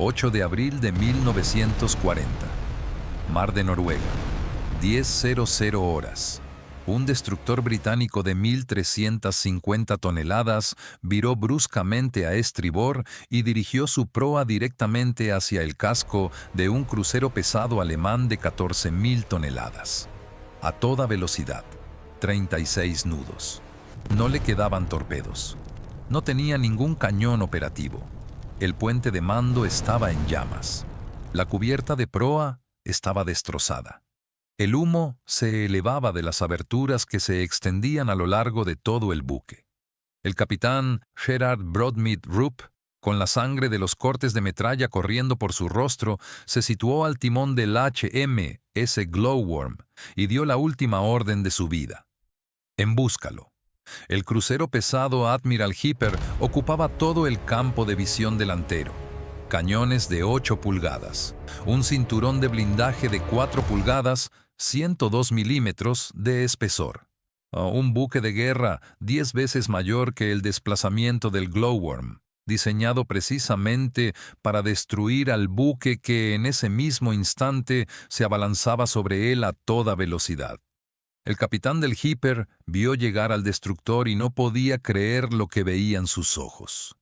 8 de abril de 1940. Mar de Noruega. 10:00 horas. Un destructor británico de 1.350 toneladas viró bruscamente a estribor y dirigió su proa directamente hacia el casco de un crucero pesado alemán de 14.000 toneladas. A toda velocidad, 36 nudos. No le quedaban torpedos. No tenía ningún cañón operativo. El puente de mando estaba en llamas. La cubierta de proa estaba destrozada. El humo se elevaba de las aberturas que se extendían a lo largo de todo el buque. El capitán Gerard Broadmead Rupp, con la sangre de los cortes de metralla corriendo por su rostro, se situó al timón del HMS Glowworm y dio la última orden de su vida. Embúscalo. El crucero pesado Admiral Hipper ocupaba todo el campo de visión delantero. Cañones de 8 pulgadas, un cinturón de blindaje de 4 pulgadas, 102 milímetros de espesor. Un buque de guerra 10 veces mayor que el desplazamiento del Glowworm, diseñado precisamente para destruir al buque que en ese mismo instante se abalanzaba sobre él a toda velocidad. El capitán del Hipper vio llegar al destructor y no podía creer lo que veían sus ojos.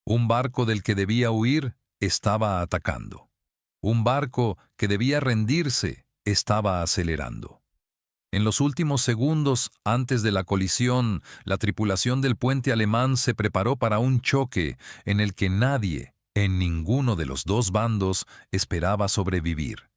Un barco del que debía huir estaba atacando. Un barco que debía rendirse estaba acelerando. En los últimos segundos antes de la colisión, la tripulación del puente alemán se preparó para un choque en el que nadie, en ninguno de los dos bandos, esperaba sobrevivir.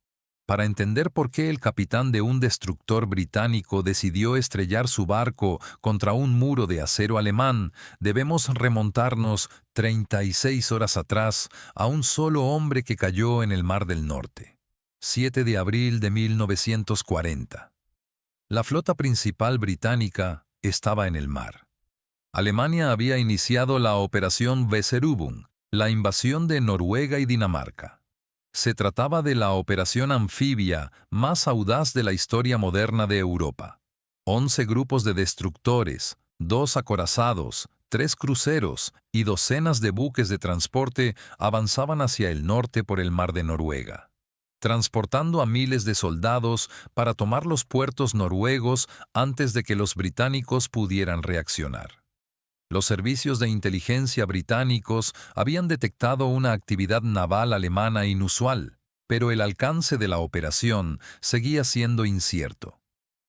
Para entender por qué el capitán de un destructor británico decidió estrellar su barco contra un muro de acero alemán, debemos remontarnos 36 horas atrás a un solo hombre que cayó en el Mar del Norte. 7 de abril de 1940. La flota principal británica estaba en el mar. Alemania había iniciado la Operación Weserübung, la invasión de Noruega y Dinamarca. Se trataba de la operación anfibia más audaz de la historia moderna de Europa. 11 grupos de destructores, 2 acorazados, 3 cruceros y docenas de buques de transporte avanzaban hacia el norte por el Mar de Noruega, transportando a miles de soldados para tomar los puertos noruegos antes de que los británicos pudieran reaccionar. Los servicios de inteligencia británicos habían detectado una actividad naval alemana inusual, pero el alcance de la operación seguía siendo incierto.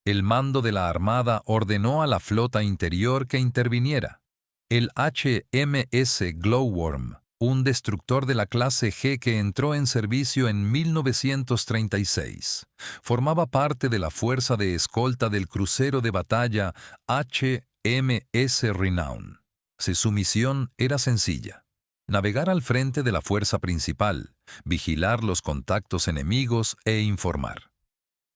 El mando de la Armada ordenó a la flota interior que interviniera. El HMS Glowworm, un destructor de la clase G que entró en servicio en 1936, formaba parte de la fuerza de escolta del crucero de batalla HMS Renown. Su misión era sencilla: navegar al frente de la fuerza principal, vigilar los contactos enemigos e informar.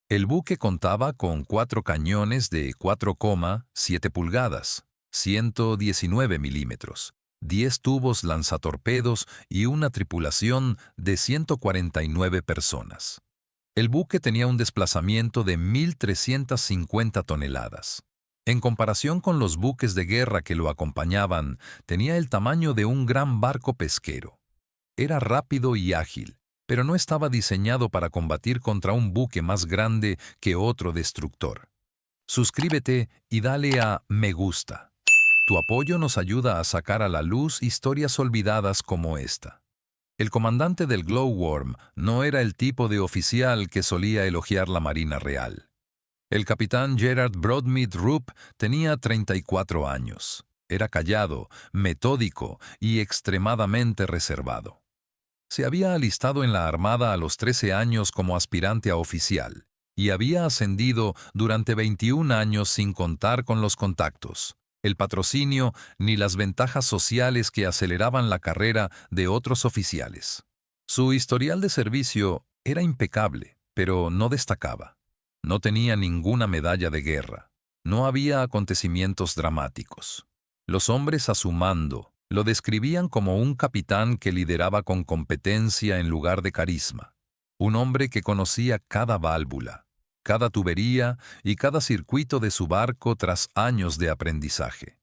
El buque contaba con 4 cañones de 4,7 pulgadas, 119 milímetros, 10 tubos lanzatorpedos y una tripulación de 149 personas. El buque tenía un desplazamiento de 1.350 toneladas. En comparación con los buques de guerra que lo acompañaban, tenía el tamaño de un gran barco pesquero. Era rápido y ágil, pero no estaba diseñado para combatir contra un buque más grande que otro destructor. Suscríbete y dale a me gusta. Tu apoyo nos ayuda a sacar a la luz historias olvidadas como esta. El comandante del Glowworm no era el tipo de oficial que solía elogiar la Marina Real. El capitán Gerard Broadmead Rupp tenía 34 años. Era callado, metódico y extremadamente reservado. Se había alistado en la Armada a los 13 años como aspirante a oficial y había ascendido durante 21 años sin contar con los contactos, el patrocinio ni las ventajas sociales que aceleraban la carrera de otros oficiales. Su historial de servicio era impecable, pero no destacaba. No tenía ninguna medalla de guerra. No había acontecimientos dramáticos. Los hombres a su mando lo describían como un capitán que lideraba con competencia en lugar de carisma. Un hombre que conocía cada válvula, cada tubería y cada circuito de su barco tras años de aprendizaje.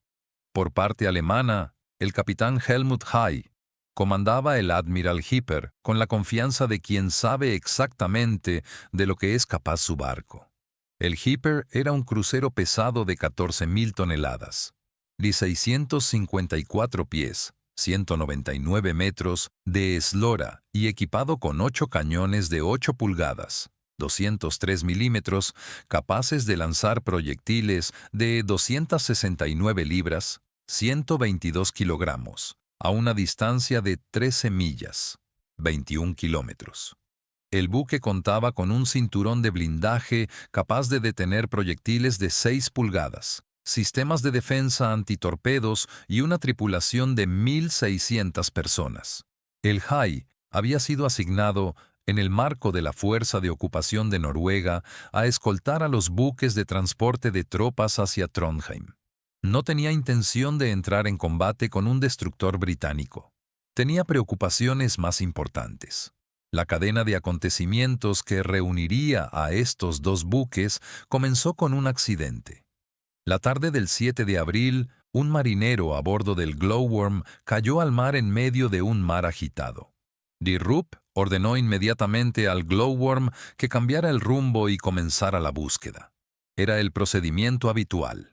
Por parte alemana, el capitán Helmut Haig Comandaba el Admiral Hipper con la confianza de quien sabe exactamente de lo que es capaz su barco. El Hipper era un crucero pesado de 14.000 toneladas, de 654 pies, 199 metros, de eslora y equipado con 8 cañones de 8 pulgadas, 203 milímetros, capaces de lanzar proyectiles de 269 libras, 122 kilogramos, a una distancia de 13 millas, 21 kilómetros. El buque contaba con un cinturón de blindaje capaz de detener proyectiles de 6 pulgadas, sistemas de defensa antitorpedos y una tripulación de 1.600 personas. El Hai había sido asignado, en el marco de la Fuerza de Ocupación de Noruega, a escoltar a los buques de transporte de tropas hacia Trondheim. No tenía intención de entrar en combate con un destructor británico. Tenía preocupaciones más importantes. La cadena de acontecimientos que reuniría a estos dos buques comenzó con un accidente. La tarde del 7 de abril, un marinero a bordo del Glowworm cayó al mar en medio de un mar agitado. Die Rupp ordenó inmediatamente al Glowworm que cambiara el rumbo y comenzara la búsqueda. Era el procedimiento habitual.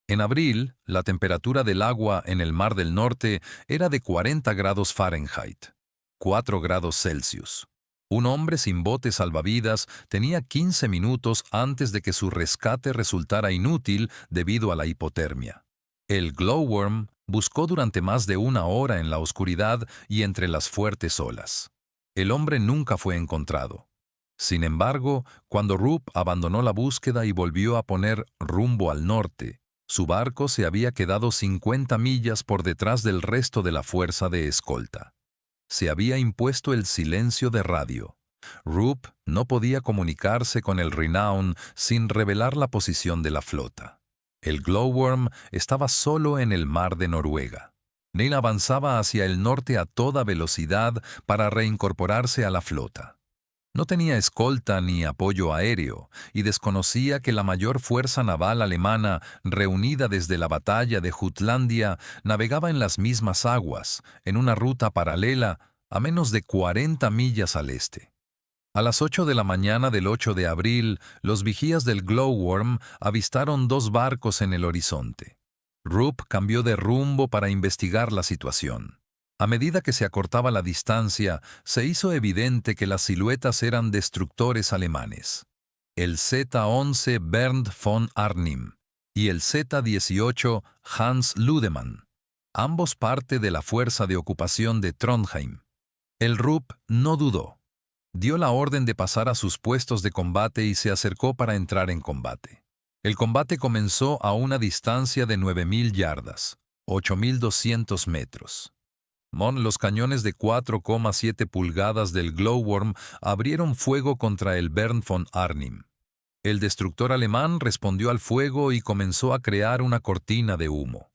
En abril, la temperatura del agua en el Mar del Norte era de 40 grados Fahrenheit. 4 grados Celsius. Un hombre sin bote salvavidas tenía 15 minutos antes de que su rescate resultara inútil debido a la hipotermia. El Glowworm buscó durante más de 1 hora en la oscuridad y entre las fuertes olas. El hombre nunca fue encontrado. Sin embargo, cuando Rupp abandonó la búsqueda y volvió a poner rumbo al norte, su barco se había quedado 50 millas por detrás del resto de la fuerza de escolta. Se había impuesto el silencio de radio. Rupp no podía comunicarse con el Renown sin revelar la posición de la flota. El Glowworm estaba solo en el mar de Noruega. Neil avanzaba hacia el norte a toda velocidad para reincorporarse a la flota. No tenía escolta ni apoyo aéreo y desconocía que la mayor fuerza naval alemana, reunida desde la batalla de Jutlandia, navegaba en las mismas aguas, en una ruta paralela, a menos de 40 millas al este. A las 8 de la mañana del 8 de abril, los vigías del Glowworm avistaron 2 barcos en el horizonte. Rupp cambió de rumbo para investigar la situación. A medida que se acortaba la distancia, se hizo evidente que las siluetas eran destructores alemanes. El Z-11 Bernd von Arnim y el Z-18 Hans Ludemann, ambos parte de la Fuerza de Ocupación de Trondheim. El Rupp no dudó. Dio la orden de pasar a sus puestos de combate y se acercó para entrar en combate. El combate comenzó a una distancia de 9.000 yardas, 8.200 metros. Los cañones de 4,7 pulgadas del Glowworm abrieron fuego contra el Bernd von Arnim. El destructor alemán respondió al fuego y comenzó a crear una cortina de humo.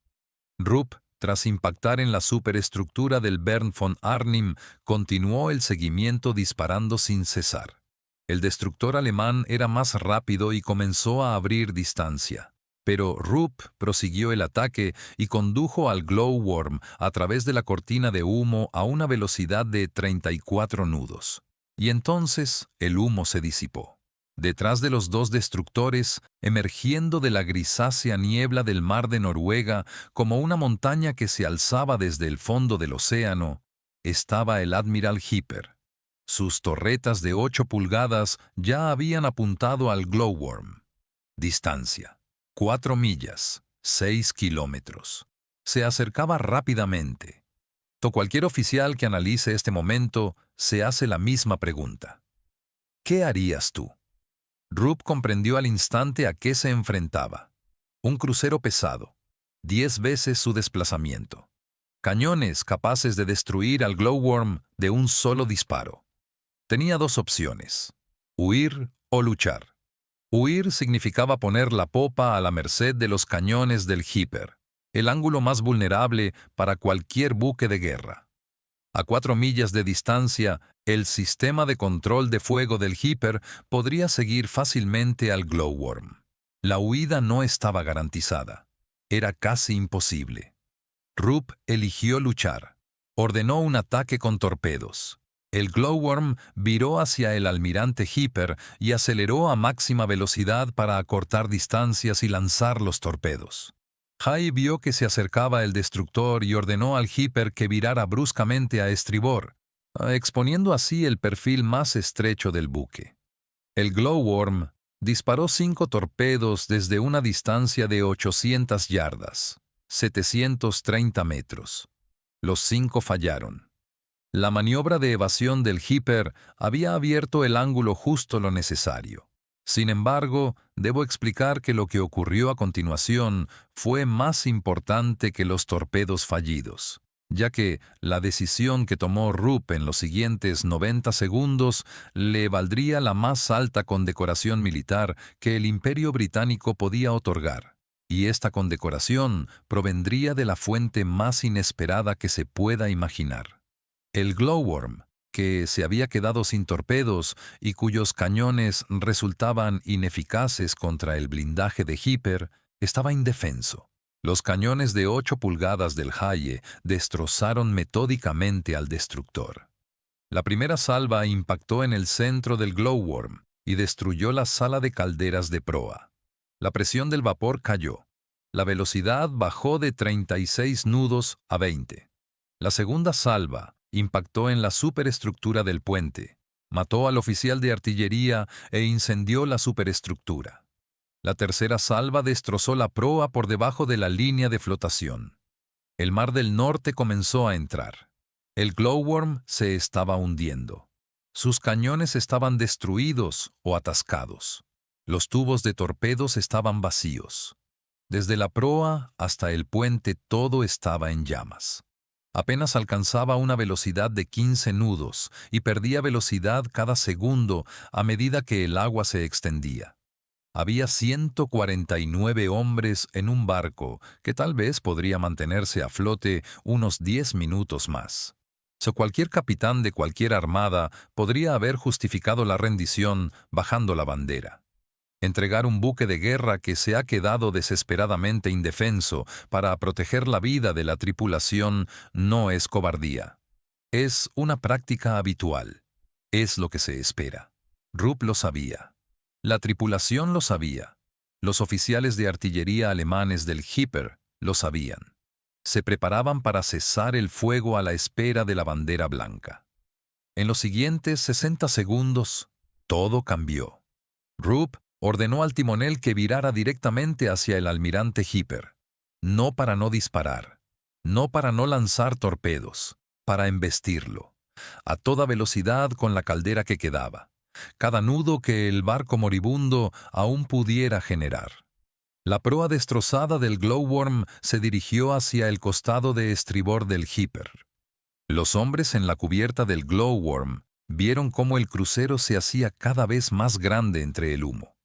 Rupp, tras impactar en la superestructura del Bernd von Arnim, continuó el seguimiento disparando sin cesar. El destructor alemán era más rápido y comenzó a abrir distancia. Pero Rupp prosiguió el ataque y condujo al Glowworm a través de la cortina de humo a una velocidad de 34 nudos. Y entonces el humo se disipó. Detrás de los 2 destructores, emergiendo de la grisácea niebla del mar de Noruega como una montaña que se alzaba desde el fondo del océano, estaba el Admiral Hipper. Sus torretas de 8 pulgadas ya habían apuntado al Glowworm. Distancia: 4 millas, 6 kilómetros. Se acercaba rápidamente. Cualquier oficial que analice este momento se hace la misma pregunta. ¿Qué harías tú? Rupp comprendió al instante a qué se enfrentaba. Un crucero pesado, 10 veces su desplazamiento. Cañones capaces de destruir al Glowworm de un solo disparo. Tenía 2 opciones: huir o luchar. Huir significaba poner la popa a la merced de los cañones del Hipper, el ángulo más vulnerable para cualquier buque de guerra. A 4 millas de distancia, el sistema de control de fuego del Hipper podría seguir fácilmente al Glowworm. La huida no estaba garantizada. Era casi imposible. Rupp eligió luchar. Ordenó un ataque con torpedos. El Glowworm viró hacia el almirante Hipper y aceleró a máxima velocidad para acortar distancias y lanzar los torpedos. Hay vio que se acercaba el destructor y ordenó al Hipper que virara bruscamente a estribor, exponiendo así el perfil más estrecho del buque. El Glowworm disparó 5 torpedos desde una distancia de 800 yardas, 730 metros. Los 5 fallaron. La maniobra de evasión del Hipper había abierto el ángulo justo lo necesario. Sin embargo, debo explicar que lo que ocurrió a continuación fue más importante que los torpedos fallidos, ya que la decisión que tomó Rupp en los siguientes 90 segundos le valdría la más alta condecoración militar que el Imperio Británico podía otorgar, y esta condecoración provendría de la fuente más inesperada que se pueda imaginar. El Glowworm, que se había quedado sin torpedos y cuyos cañones resultaban ineficaces contra el blindaje de Hipper, estaba indefenso. Los cañones de 8 pulgadas del Haie destrozaron metódicamente al destructor. La primera salva impactó en el centro del Glowworm y destruyó la sala de calderas de proa. La presión del vapor cayó. La velocidad bajó de 36 nudos a 20. La segunda salva impactó en la superestructura del puente, mató al oficial de artillería e incendió la superestructura. La tercera salva destrozó la proa por debajo de la línea de flotación. El Mar del Norte comenzó a entrar. El Glowworm se estaba hundiendo. Sus cañones estaban destruidos o atascados. Los tubos de torpedos estaban vacíos. Desde la proa hasta el puente todo estaba en llamas. Apenas alcanzaba una velocidad de 15 nudos y perdía velocidad cada segundo a medida que el agua se extendía. Había 149 hombres en un barco que tal vez podría mantenerse a flote unos 10 minutos más. Cualquier capitán de cualquier armada podría haber justificado la rendición bajando la bandera. Entregar un buque de guerra que se ha quedado desesperadamente indefenso para proteger la vida de la tripulación no es cobardía. Es una práctica habitual. Es lo que se espera. Rupp lo sabía. La tripulación lo sabía. Los oficiales de artillería alemanes del Hipper lo sabían. Se preparaban para cesar el fuego a la espera de la bandera blanca. En los siguientes 60 segundos, todo cambió. Rupp ordenó al timonel que virara directamente hacia el almirante Hipper, no para no disparar, no para no lanzar torpedos, para embestirlo, a toda velocidad con la caldera que quedaba, cada nudo que el barco moribundo aún pudiera generar. La proa destrozada del Glowworm se dirigió hacia el costado de estribor del Hipper. Los hombres en la cubierta del Glowworm vieron cómo el crucero se hacía cada vez más grande entre el humo.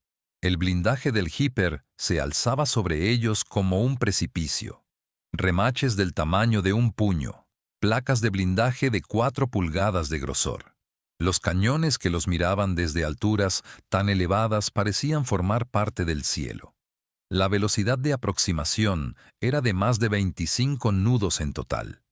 El blindaje del Hipper se alzaba sobre ellos como un precipicio. Remaches del tamaño de un puño, placas de blindaje de 4 pulgadas de grosor. Los cañones que los miraban desde alturas tan elevadas parecían formar parte del cielo. La velocidad de aproximación era de más de 25 nudos en total.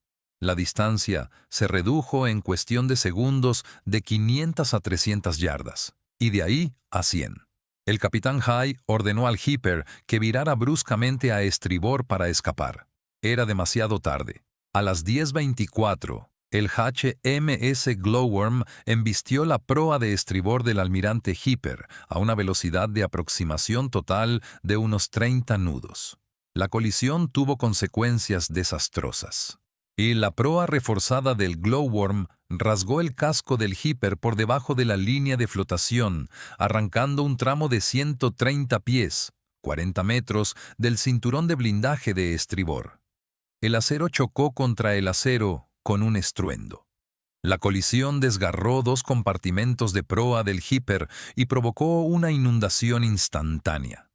La distancia se redujo en cuestión de segundos de 500 a 300 yardas, y de ahí a 100. El capitán Hay ordenó al Hipper que virara bruscamente a estribor para escapar. Era demasiado tarde. A las 10:24, el HMS Glowworm embistió la proa de estribor del almirante Hipper a una velocidad de aproximación total de unos 30 nudos. La colisión tuvo consecuencias desastrosas. Y la proa reforzada del Glowworm rasgó el casco del Hipper por debajo de la línea de flotación, arrancando un tramo de 130 pies, 40 metros, del cinturón de blindaje de estribor. El acero chocó contra el acero con un estruendo. La colisión desgarró 2 compartimentos de proa del Hipper y provocó una inundación instantánea.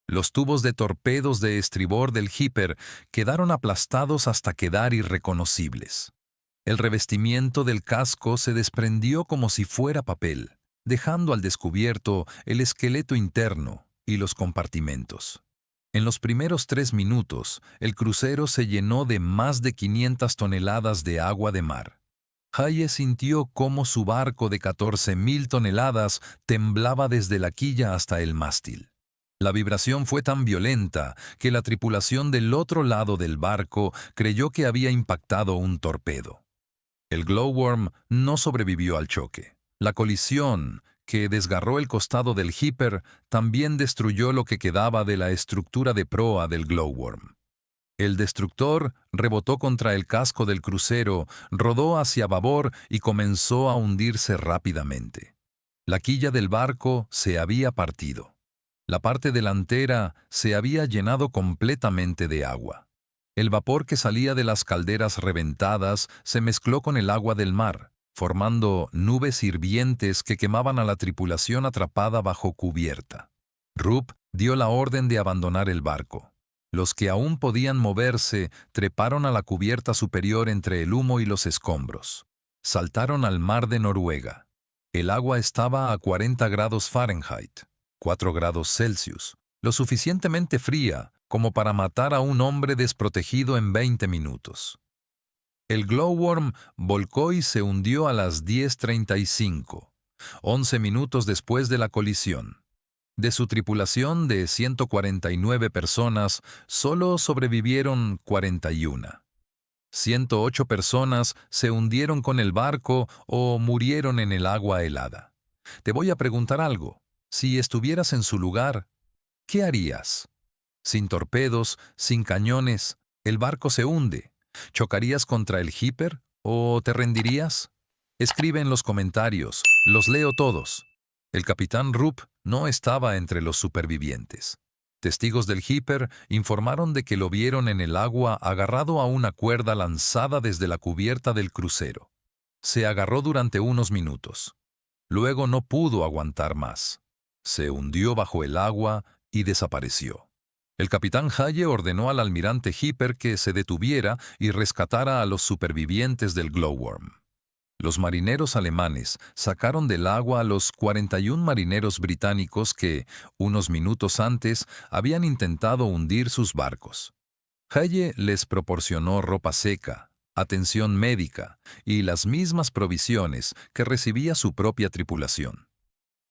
Los tubos de torpedos de estribor del Hipper quedaron aplastados hasta quedar irreconocibles. El revestimiento del casco se desprendió como si fuera papel, dejando al descubierto el esqueleto interno y los compartimentos. En los primeros 3 minutos, el crucero se llenó de más de 500 toneladas de agua de mar. Haye sintió cómo su barco de 14.000 toneladas temblaba desde la quilla hasta el mástil. La vibración fue tan violenta que la tripulación del otro lado del barco creyó que había impactado un torpedo. El Glowworm no sobrevivió al choque. La colisión, que desgarró el costado del Hipper, también destruyó lo que quedaba de la estructura de proa del Glowworm. El destructor rebotó contra el casco del crucero, rodó hacia babor y comenzó a hundirse rápidamente. La quilla del barco se había partido. La parte delantera se había llenado completamente de agua. El vapor que salía de las calderas reventadas se mezcló con el agua del mar, formando nubes hirvientes que quemaban a la tripulación atrapada bajo cubierta. Rupp dio la orden de abandonar el barco. Los que aún podían moverse treparon a la cubierta superior entre el humo y los escombros. Saltaron al mar de Noruega. El agua estaba a 40 grados Fahrenheit, 4 grados Celsius, lo suficientemente fría como para matar a un hombre desprotegido en 20 minutos. El Glowworm volcó y se hundió a las 10:35, 11 minutos después de la colisión. De su tripulación de 149 personas, solo sobrevivieron 41. 108 personas se hundieron con el barco o murieron en el agua helada. Te voy a preguntar algo. Si estuvieras en su lugar, ¿qué harías? Sin torpedos, sin cañones, el barco se hunde. ¿Chocarías contra el Hipper o te rendirías? Escribe en los comentarios, los leo todos. El capitán Rupp no estaba entre los supervivientes. Testigos del Hipper informaron de que lo vieron en el agua agarrado a una cuerda lanzada desde la cubierta del crucero. Se agarró durante unos minutos. Luego no pudo aguantar más. Se hundió bajo el agua y desapareció. El capitán Haye ordenó al almirante Hipper que se detuviera y rescatara a los supervivientes del Glowworm. Los marineros alemanes sacaron del agua a los 41 marineros británicos que, unos minutos antes, habían intentado hundir sus barcos. Haye les proporcionó ropa seca, atención médica y las mismas provisiones que recibía su propia tripulación.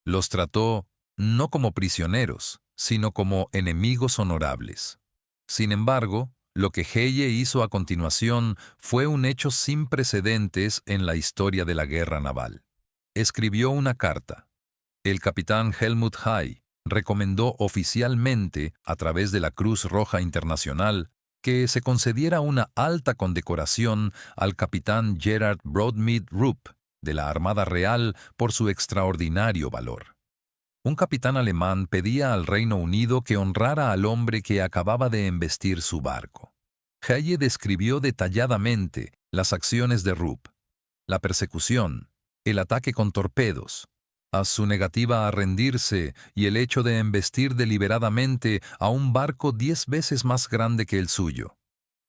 Los trató no como prisioneros, sino como enemigos honorables. Sin embargo, lo que Haye hizo a continuación fue un hecho sin precedentes en la historia de la guerra naval. Escribió una carta. El capitán Helmut Haye recomendó oficialmente, a través de la Cruz Roja Internacional, que se concediera una alta condecoración al capitán Gerard Broadmead Rupp de la Armada Real por su extraordinario valor. Un capitán alemán pedía al Reino Unido que honrara al hombre que acababa de embestir su barco. Haye describió detalladamente las acciones de Rupp, la persecución, el ataque con torpedos, a su negativa a rendirse y el hecho de embestir deliberadamente a un barco 10 veces más grande que el suyo.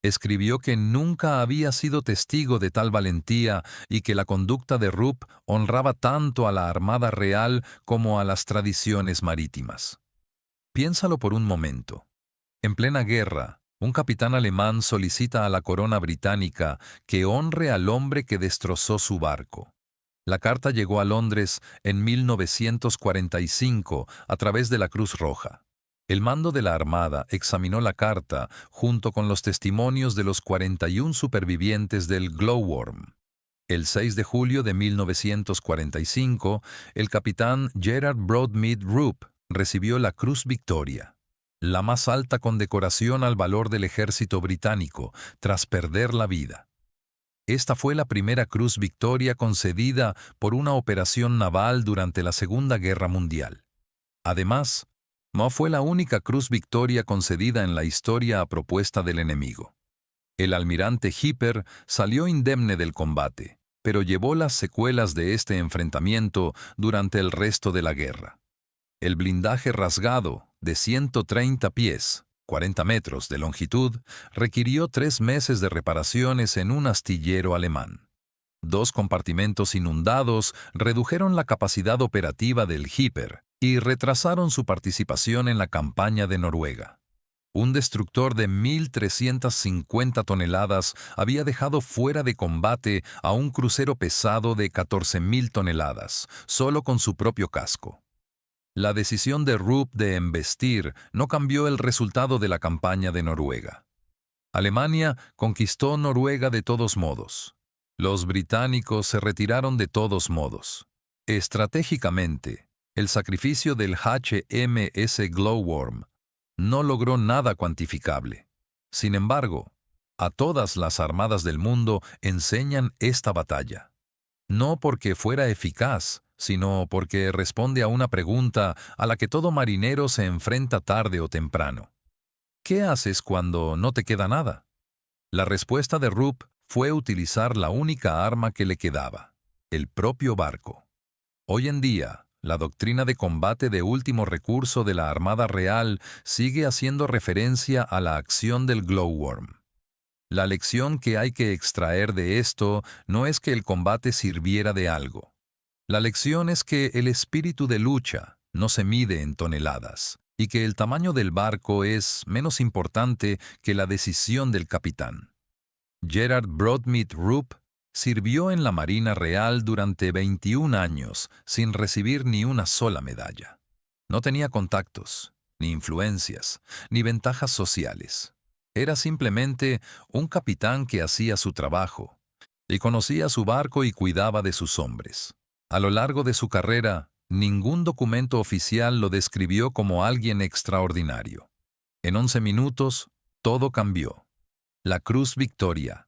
Escribió que nunca había sido testigo de tal valentía y que la conducta de Rupp honraba tanto a la Armada Real como a las tradiciones marítimas. Piénsalo por un momento. En plena guerra, un capitán alemán solicita a la corona británica que honre al hombre que destrozó su barco. La carta llegó a Londres en 1945 a través de la Cruz Roja. El mando de la Armada examinó la carta junto con los testimonios de los 41 supervivientes del Glowworm. El 6 de julio de 1945, el capitán Gerard Broadmead Rupp recibió la Cruz Victoria, la más alta condecoración al valor del ejército británico, tras perder la vida. Esta fue la primera Cruz Victoria concedida por una operación naval durante la Segunda Guerra Mundial. Además, no fue la única Cruz Victoria concedida en la historia a propuesta del enemigo. El almirante Hipper salió indemne del combate, pero llevó las secuelas de este enfrentamiento durante el resto de la guerra. El blindaje rasgado, de 130 pies, 40 metros de longitud, requirió 3 meses de reparaciones en un astillero alemán. 2 compartimentos inundados redujeron la capacidad operativa del Hipper y retrasaron su participación en la campaña de Noruega. Un destructor de 1.350 toneladas había dejado fuera de combate a un crucero pesado de 14.000 toneladas, solo con su propio casco. La decisión de Rupp de embestir no cambió el resultado de la campaña de Noruega. Alemania conquistó Noruega de todos modos. Los británicos se retiraron de todos modos. Estratégicamente, el sacrificio del HMS Glowworm no logró nada cuantificable. Sin embargo, a todas las armadas del mundo enseñan esta batalla. No porque fuera eficaz, sino porque responde a una pregunta a la que todo marinero se enfrenta tarde o temprano. ¿Qué haces cuando no te queda nada? La respuesta de Rupp fue utilizar la única arma que le quedaba, el propio barco. Hoy en día, la doctrina de combate de último recurso de la Armada Real sigue haciendo referencia a la acción del Glowworm. La lección que hay que extraer de esto no es que el combate sirviera de algo. La lección es que el espíritu de lucha no se mide en toneladas y que el tamaño del barco es menos importante que la decisión del capitán. Gerard Broadmead Rupp sirvió en la Marina Real durante 21 años sin recibir ni una sola medalla. No tenía contactos, ni influencias, ni ventajas sociales. Era simplemente un capitán que hacía su trabajo y conocía su barco y cuidaba de sus hombres. A lo largo de su carrera, ningún documento oficial lo describió como alguien extraordinario. En 11 minutos, todo cambió. La Cruz Victoria,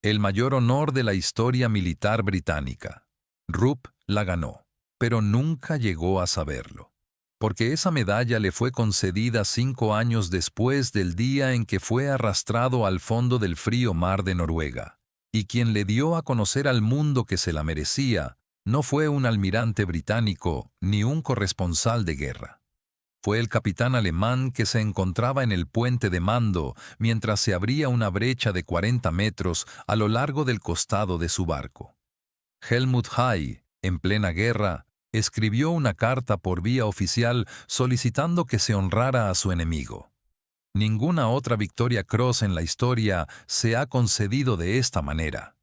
el mayor honor de la historia militar británica. Rupp la ganó, pero nunca llegó a saberlo, porque esa medalla le fue concedida 5 años después del día en que fue arrastrado al fondo del frío mar de Noruega, y quien le dio a conocer al mundo que se la merecía no fue un almirante británico ni un corresponsal de guerra. Fue el capitán alemán que se encontraba en el puente de mando mientras se abría una brecha de 40 metros a lo largo del costado de su barco. Helmut Hay, en plena guerra, escribió una carta por vía oficial solicitando que se honrara a su enemigo. Ninguna otra Victoria Cross en la historia se ha concedido de esta manera,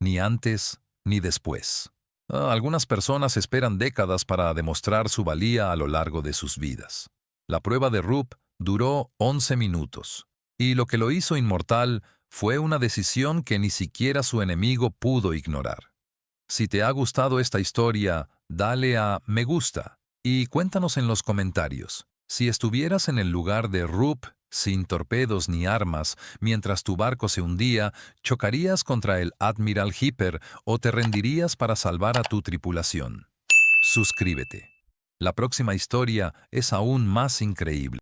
ni antes ni después. Algunas personas esperan décadas para demostrar su valía a lo largo de sus vidas. La prueba de Rupp duró 11 minutos, y lo que lo hizo inmortal fue una decisión que ni siquiera su enemigo pudo ignorar. Si te ha gustado esta historia, dale a me gusta y cuéntanos en los comentarios. Si estuvieras en el lugar de Rupp, sin torpedos ni armas, mientras tu barco se hundía, ¿chocarías contra el Admiral Hipper o te rendirías para salvar a tu tripulación? Suscríbete. La próxima historia es aún más increíble.